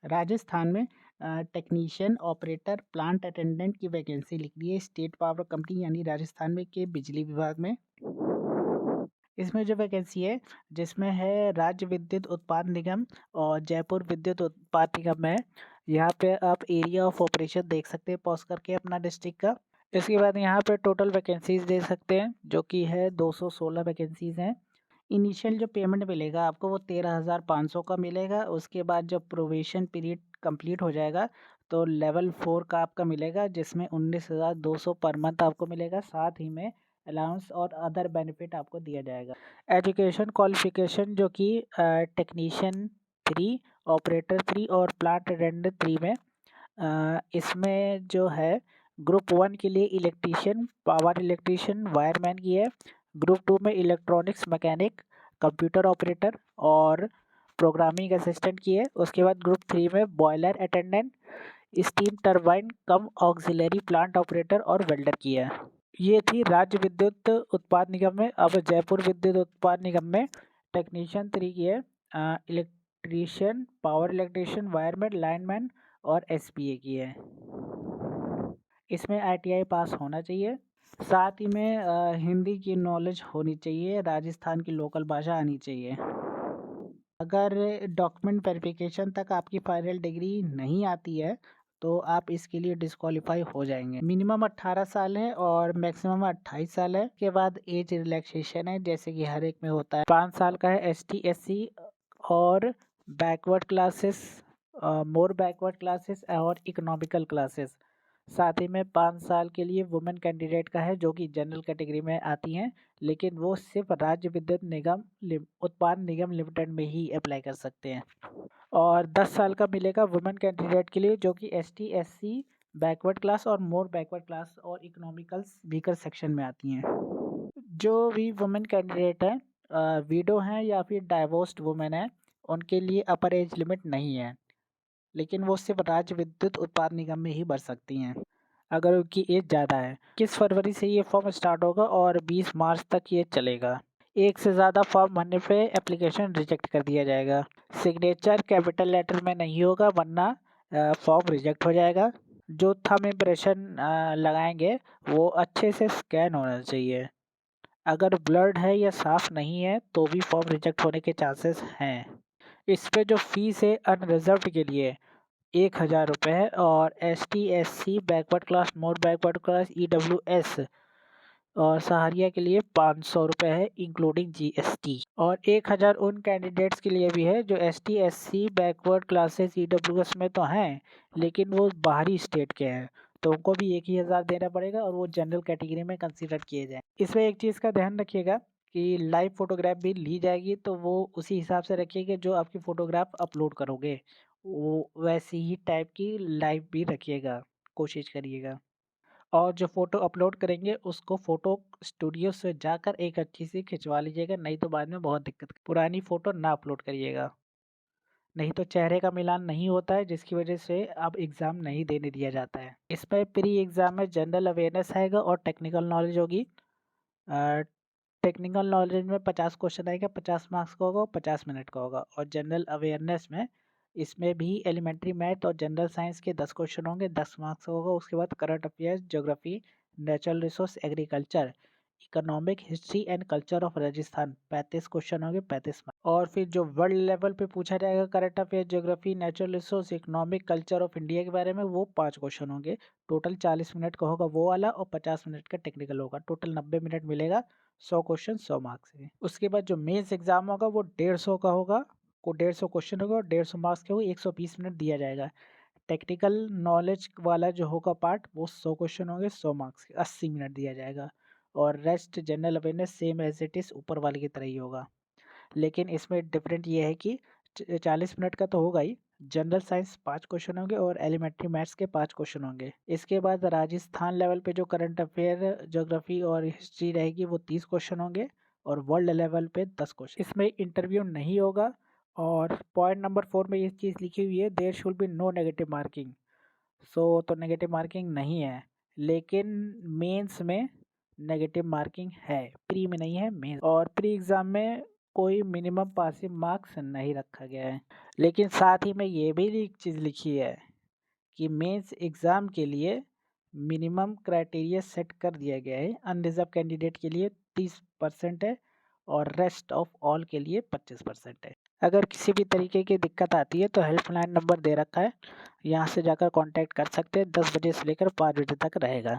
राजस्थान में technician operator plant attendant की vacancy निकली है स्टेट पावर कंपनी यानी राजस्थान में के बिजली विभाग में। इसमें जो वैकेंसी है जिसमें है राज्य विद्युत उत्पाद निगम और जयपुर विद्युत उत्पाद निगम है। यहाँ पे आप एरिया ऑफ ऑपरेशन देख सकते हैं पॉज करके अपना डिस्ट्रिक्ट का। इसके बाद यहाँ पे टोटल वैकेंसीज देख सकते हैं जो कि है 216 वैकेंसीज हैं। इनिशियल जो पेमेंट मिलेगा आपको वो 13,500 का मिलेगा। उसके बाद जब प्रोबेशन पीरियड कंप्लीट हो जाएगा तो लेवल 4 का आपका मिलेगा जिसमें 19,200 पर मंथ आपको मिलेगा। साथ ही में अलाउंस और अदर बेनिफिट आपको दिया जाएगा। एजुकेशन क्वालिफिकेशन जो कि टेक्नीशियन 3, ऑपरेटर 3 और प्लांट अटेंडेंट 3 में इसमें जो है ग्रुप 1 के लिए इलेक्ट्रीशियन, पावर इलेक्ट्रीशियन, वायरमैन की है। ग्रुप 2 में इलेक्ट्रॉनिक्स मैकेनिक, कंप्यूटर ऑपरेटर और प्रोग्रामिंग असिस्टेंट की है। उसके बाद ग्रुप 3 में बॉयलर अटेंडेंट, स्टीम टरबाइन कम ऑक्सिलरी प्लांट ऑपरेटर और वेल्डर की है। ये थी राज्य विद्युत उत्पाद निगम में। अब जयपुर विद्युत उत्पाद निगम में टेक्नीशियन 3 की है, electrician, power electrician, wireman, lineman और एसपीए की है। इसमें आईटीआई पास होना चाहिए। साथ ही में हिंदी की नॉलेज होनी चाहिए, राजस्थान की लोकल भाषा आनी चाहिए। अगर डॉक्यूमेंट वेरिफिकेशन तक आपकी फाइनल डिग्री नहीं आती है तो आप इसके लिए डिस्क्वालीफाई हो जाएंगे। मिनिमम 18 साल है और मैक्सिमम 28 साल है। के बाद एज रिलैक्सेशन है जैसे कि हर एक में होता है। 5 साल का है एसटी एससी और बैकवर्ड क्लासेस, मोर बैकवर्ड क्लासेस और इकोनॉमिकल क्लासेस। साथ ही में 5 साल के लिए वुमेन कैंडिडेट का है जो कि जनरल कैटेगरी में आती हैं, लेकिन वो सिर्फ राज्य विद्युत निगम उत्पाद निगम लिमिटेड में ही अप्लाई कर सकते हैं। और 10 साल का मिलेगा वुमेन कैंडिडेट के लिए जो कि एसटी एससी बैकवर्ड क्लास और मोर बैकवर्ड क्लास और इकोनॉमिकल वीकर सेक्शन में आती हैं। जो भी वुमेन कैंडिडेट हैं, विडो हैं या फिर डाइवोर्स्ड वुमेन है, उनके लिए अपर एज लिमिट नहीं है, लेकिन वो सिर्फ राज्य विद्युत उत्पाद निगम में ही भर सकती हैं अगर उनकी एज ज़्यादा है। 21 फरवरी से ये फॉर्म स्टार्ट होगा और 20 मार्च तक ये चलेगा। एक से ज़्यादा फॉर्म भरने पे एप्लीकेशन रिजेक्ट कर दिया जाएगा। सिग्नेचर कैपिटल लेटर में नहीं होगा वरना फॉर्म रिजेक्ट हो जाएगा। जो थंब इम्प्रेशन लगाएंगे वो अच्छे से स्कैन होना चाहिए। अगर ब्लर्ड है या साफ़ नहीं है तो भी फॉर्म रिजेक्ट होने के चांसेस हैं। इस पे जो फीस है अनरिजर्व्ड के लिए 1,000 रुपये है और ST SC बैकवर्ड क्लास, मोर बैकवर्ड क्लास, EWS और सहारिया के लिए 500 रुपये है इंक्लूडिंग GST। और 1,000 उन कैंडिडेट्स के लिए भी है जो ST SC backward classes EWS में तो हैं लेकिन वो बाहरी स्टेट के हैं, तो उनको भी 1,000 देना पड़ेगा और वो जनरल कैटेगरी में कंसिडर किए जाए। इसमें एक चीज़ का ध्यान रखिएगा कि लाइव फोटोग्राफ भी ली जाएगी तो वो उसी हिसाब से रखिएगा जो आपकी फ़ोटोग्राफ अपलोड करोगे वो वैसी ही टाइप की लाइव भी रखिएगा, कोशिश करिएगा। और जो फ़ोटो अपलोड करेंगे उसको फ़ोटो स्टूडियो से जाकर एक अच्छी सी खिंचवा लीजिएगा, नहीं तो बाद में बहुत दिक्कत। पुरानी फ़ोटो ना अपलोड करिएगा, नहीं तो चेहरे का मिलान नहीं होता है जिसकी वजह से अब एग्ज़ाम नहीं देने दिया जाता है। इसमें प्री एग्ज़ाम में जनरल अवेयरनेस आएगा और टेक्निकल नॉलेज होगी। टेक्निकल नॉलेज में 50 क्वेश्चन आएगा, 50 मार्क्स का होगा, 50 मिनट का होगा। और जनरल अवेयरनेस में इसमें भी एलिमेंट्री मैथ और जनरल साइंस के 10 क्वेश्चन होंगे, 10 मार्क्स का होगा। उसके बाद current affairs, geography, natural resource, agriculture, economic, history and culture of Rajasthan 35 question होंगे, 35 मार्क्स। और फिर जो वर्ल्ड लेवल पे पूछा जाएगा current affair, geography, natural resource, economic, culture of India के बारे में वो 5 क्वेश्चन होंगे। टोटल 40 मिनट का होगा वो वाला और 50 मिनट का टेक्निकल होगा। टोटल 90 मिनट मिलेगा। 100 क्वेश्चन 100 मार्क्स है। उसके बाद जो मेंस एग्जाम होगा वो 150 का होगा, को 150 क्वेश्चन होगा और 150 मार्क्स के होगा, 120 मिनट दिया जाएगा। टेक्निकल नॉलेज वाला जो होगा पार्ट वो 100 क्वेश्चन होंगे, 100 मार्क्स के, 80 मिनट दिया जाएगा। और rest general awareness same as it is ऊपर वाले की तरह ही होगा, लेकिन इसमें डिफरेंट ये है कि 40 मिनट का तो होगा ही। जनरल साइंस 5 क्वेश्चन होंगे और एलिमेंट्री मैथ्स के 5 क्वेश्चन होंगे। इसके बाद राजस्थान लेवल पे जो करंट अफेयर, ज्योग्राफी और हिस्ट्री रहेगी वो 30 क्वेश्चन होंगे और वर्ल्ड लेवल पे 10 क्वेश्चन। इसमें इंटरव्यू नहीं होगा। और पॉइंट नंबर 4 में ये चीज़ लिखी हुई है, there should be no negative marking. So तो नेगेटिव मार्किंग नहीं है, लेकिन मेंस में नेगेटिव मार्किंग है, प्री में नहीं है, मेंस। और प्री एग्ज़ाम में कोई मिनिमम पासिंग मार्क्स नहीं रखा गया है। लेकिन साथ ही में ये भी एक चीज़ लिखी है कि मेंस एग्ज़ाम के लिए मिनिमम क्राइटेरिया सेट कर दिया गया है। अनरिजर्व कैंडिडेट के लिए 30% है और रेस्ट ऑफ ऑल के लिए 25% है। अगर किसी भी तरीके की दिक्कत आती है तो हेल्पलाइन नंबर दे रखा है, यहाँ से जाकर कांटेक्ट कर सकते हैं। 10 बजे से लेकर 5 बजे तक रहेगा।